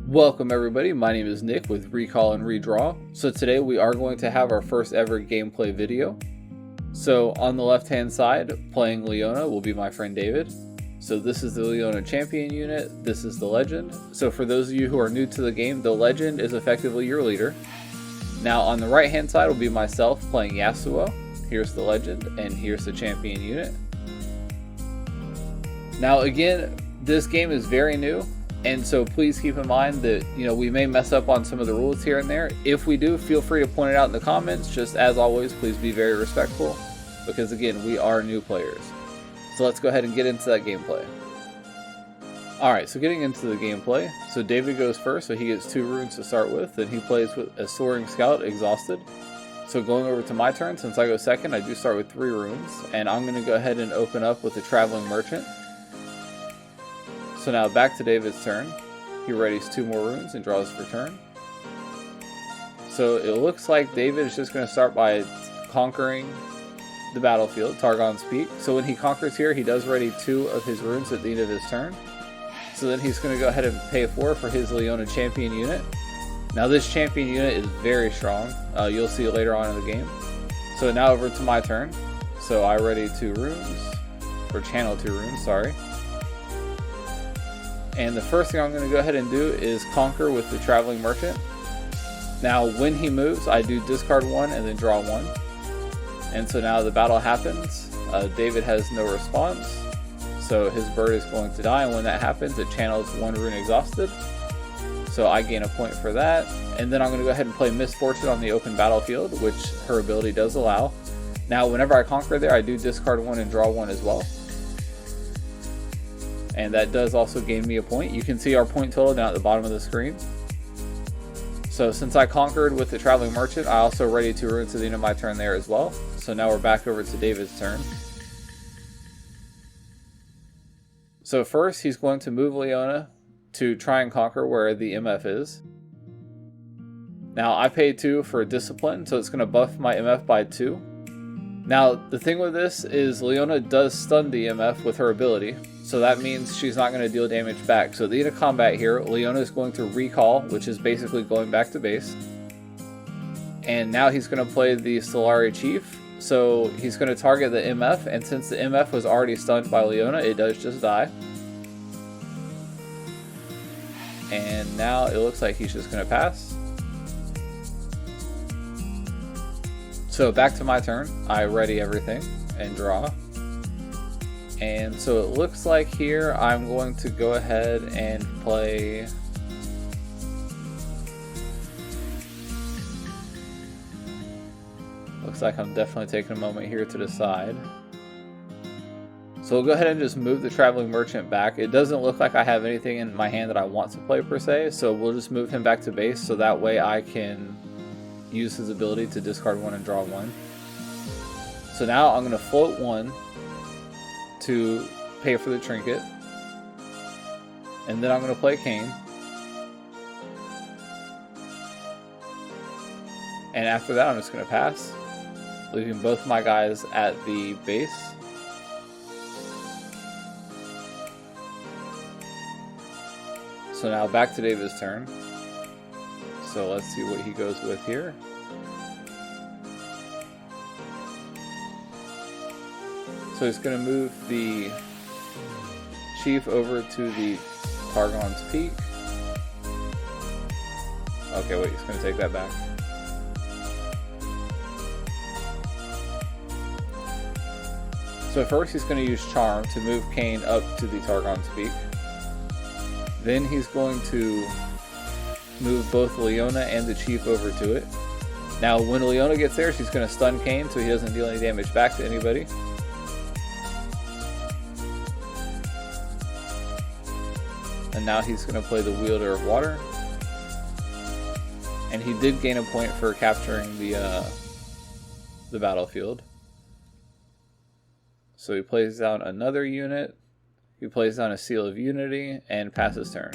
Welcome everybody, my name is Nick with Recall and Redraw. So today we are going to have our first ever gameplay video. So on the left hand side, playing Leona will be my friend David. So this is the Leona champion unit, this is the legend. So for those of you who are new to the game, the legend is effectively your leader. Now on the right hand side will be myself playing Yasuo. Here's the legend and here's the champion unit. Now again, this game is very new. And so please keep in mind that, we may mess up on some of the rules here and there. If we do, feel free to point it out in the comments. Just as always, please be very respectful because again, we are new players. So let's go ahead and get into that gameplay. Alright, so getting into the gameplay. So David goes first, so he gets 2 runes to start with. Then he plays with a Soaring Scout, Exhausted. So going over to my turn, since I go second, I do start with 3 runes. And I'm going to go ahead and open up with the Traveling Merchant. So now back to David's turn. He readies 2 more runes and draws for turn. So it looks like David is just going to start by conquering the battlefield, Targon's Peak. So when he conquers here, he does ready 2 of his runes at the end of his turn. So then he's going to go ahead and pay 4 for his Leona champion unit. Now this champion unit is very strong. You'll see it later on in the game. So now over to my turn. So I ready 2 runes, or channel 2 runes, sorry. And the first thing I'm going to go ahead and do is conquer with the Traveling Merchant. Now when he moves, I do discard 1 and then draw 1. And so now the battle happens. David has no response. So his bird is going to die, and when that happens, it channels 1 rune Exhausted. So I gain a point for that. And then I'm going to go ahead and play Misfortune on the open battlefield, which her ability does allow. Now whenever I conquer there, I do discard 1 and draw 1 as well. And that does also gain me a point. You can see our point total down at the bottom of the screen. So since I conquered with the Traveling Merchant, I also ready 2 runes to the end of my turn there as well. So now we're back over to David's turn. So first he's going to move Leona to try and conquer where the MF is. Now I paid 2 for Discipline, so it's going to buff my MF by 2. Now the thing with this is Leona does stun the MF with her ability. So that means she's not going to deal damage back. So at the end of combat here, Leona is going to recall, which is basically going back to base. And now he's going to play the Solari Chief. So he's going to target the MF, and since the MF was already stunned by Leona, it does just die. And now it looks like he's just going to pass. So back to my turn. I ready everything and draw. And so it looks like here I'm going to go ahead and play looks like I'm definitely taking a moment here to decide. So we'll go ahead and just move the Traveling Merchant back. It doesn't look like I have anything in my hand that I want to play per se, so we'll just move him back to base so that way I can use his ability to discard 1 and draw 1. So now I'm going to float 1 to pay for the trinket, and then I'm going to play Kayn, and after that I'm just going to pass, leaving both my guys at the base. So now back to David's turn. So let's see what he goes with here. So he's going to move the Chief over to the Targon's Peak. Okay, wait, he's going to take that back. So first he's going to use Charm to move Kayn up to the Targon's Peak. Then he's going to move both Leona and the Chief over to it. Now when Leona gets there, she's going to stun Kayn so he doesn't deal any damage back to anybody. And now he's going to play the Wielder of Water. And he did gain a point for capturing the battlefield. So he plays down another unit. He plays down a Seal of Unity and passes turn.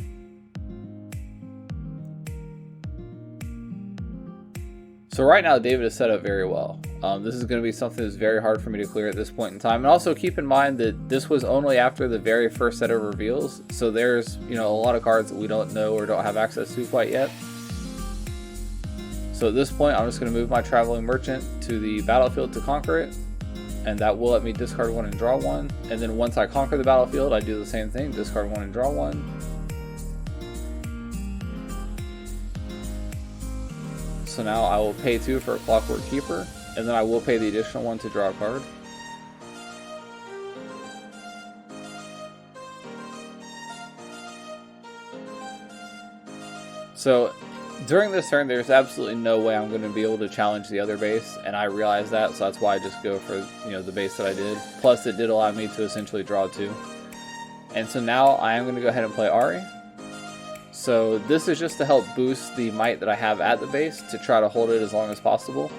So right now David is set up very well. This is going to be something that's very hard for me to clear at this point in time. And also keep in mind that this was only after the very first set of reveals. So there's, you know, a lot of cards that we don't know or don't have access to quite yet. So at this point, I'm just going to move my Traveling Merchant to the battlefield to conquer it. And that will let me discard one and draw one. And then once I conquer the battlefield, I do the same thing, discard one and draw one. So now I will pay 2 for a Clockwork Keeper, and then I will pay the additional 1 to draw a card. So during this turn, there's absolutely no way I'm going to be able to challenge the other base, and I realize that, so that's why I just go for, you know, the base that I did. Plus, it did allow me to essentially draw 2. And so now I am going to go ahead and play Ahri. So this is just to help boost the might that I have at the base to try to hold it as long as possible.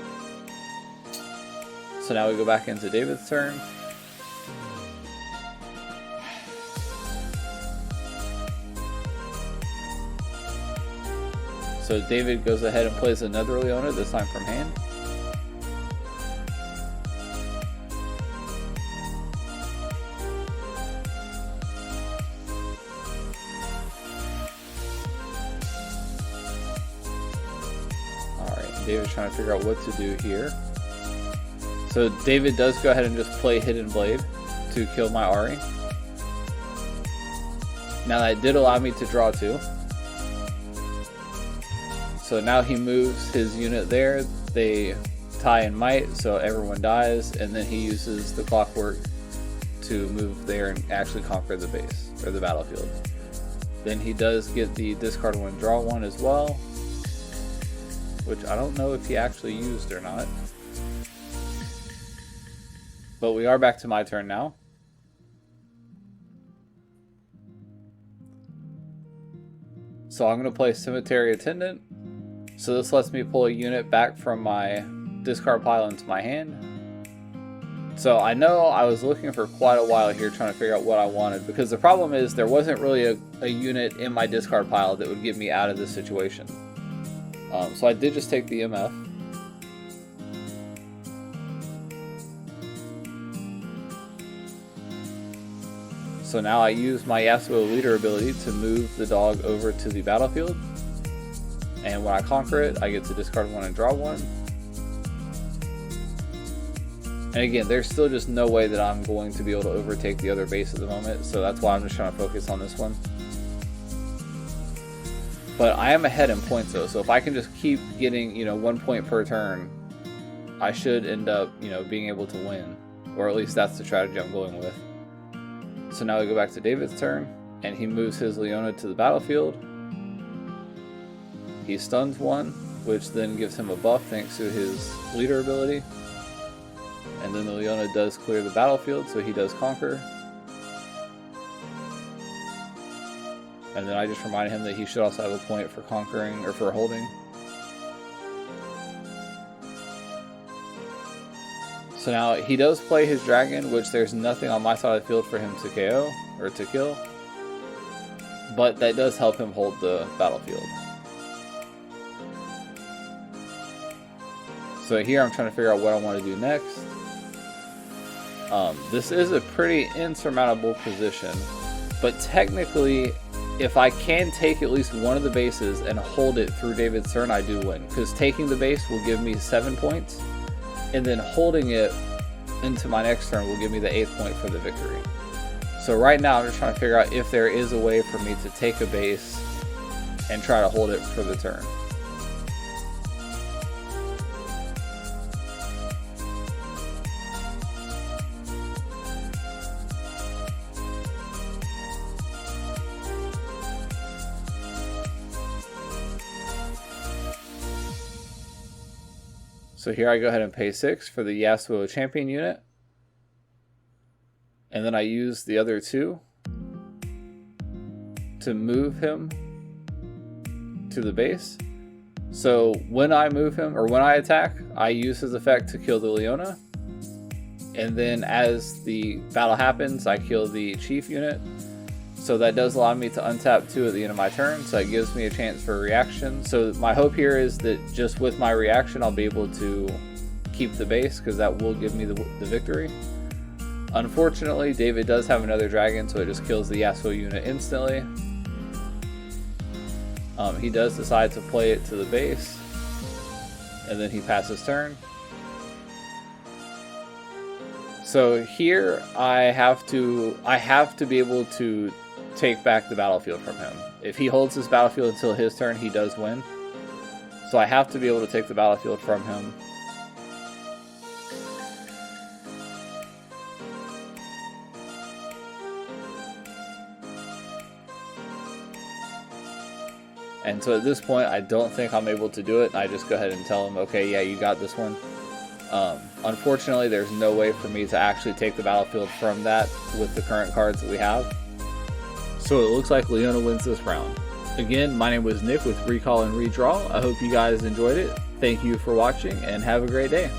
So now we go back into David's turn. So David goes ahead and plays another Leona, this time from hand. David's trying to figure out what to do here. So David does go ahead and just play Hidden Blade to kill my Ahri. Now that did allow me to draw 2. So now he moves his unit there. They tie in might, so everyone dies, and then he uses the Clockwork to move there and actually conquer the base, or the battlefield. Then he does get the discard 1, draw 1 as well, which I don't know if he actually used or not. But we are back to my turn now. So I'm going to play Cemetery Attendant. So this lets me pull a unit back from my discard pile into my hand. So I know I was looking for quite a while here trying to figure out what I wanted, because the problem is there wasn't really a unit in my discard pile that would get me out of this situation. So I did just take the MF. So now I use my Yasuo leader ability to move the dog over to the battlefield. And when I conquer it, I get to discard 1 and draw 1. And again, there's still just no way that I'm going to be able to overtake the other base at the moment, so that's why I'm just trying to focus on this one. But I am ahead in points though, so if I can just keep getting, you know, 1 point per turn, I should end up, you know, being able to win. Or at least that's the strategy I'm going with. So now we go back to David's turn, and he moves his Leona to the battlefield. He stuns 1, which then gives him a buff thanks to his leader ability. And then the Leona does clear the battlefield, so he does conquer. And then I just reminded him that he should also have a point for conquering, or for holding. So now he does play his dragon, which there's nothing on my side of the field for him to KO, or to kill. But that does help him hold the battlefield. So here I'm trying to figure out what I want to do next. This is a pretty insurmountable position, but technically, if I can take at least one of the bases and hold it through David's turn, I do win. Because taking the base will give me 7 points, and then holding it into my next turn will give me the 8th point for the victory. So right now I'm just trying to figure out if there is a way for me to take a base and try to hold it for the turn. So here I go ahead and pay 6 for the Yasuo champion unit. And then I use the other 2 to move him to the base. So when I move him, or when I attack, I use his effect to kill the Leona. And then as the battle happens, I kill the chief unit. So that does allow me to untap 2 at the end of my turn, so it gives me a chance for a reaction. So my hope here is that just with my reaction, I'll be able to keep the base because that will give me the victory. Unfortunately, David does have another dragon, so it just kills the Yasuo unit instantly. He does decide to play it to the base, and then he passes turn. So here I have to be able to take back the battlefield from him. If he holds this battlefield until his turn, he does win. So I have to be able to take the battlefield from him. And so at this point, I don't think I'm able to do it. I just go ahead and tell him, okay, yeah, you got this one. Unfortunately, there's no way for me to actually take the battlefield from that with the current cards that we have. So it looks like Leona wins this round. Again, my name was Nick with Recall and Redraw. I hope you guys enjoyed it. Thank you for watching and have a great day.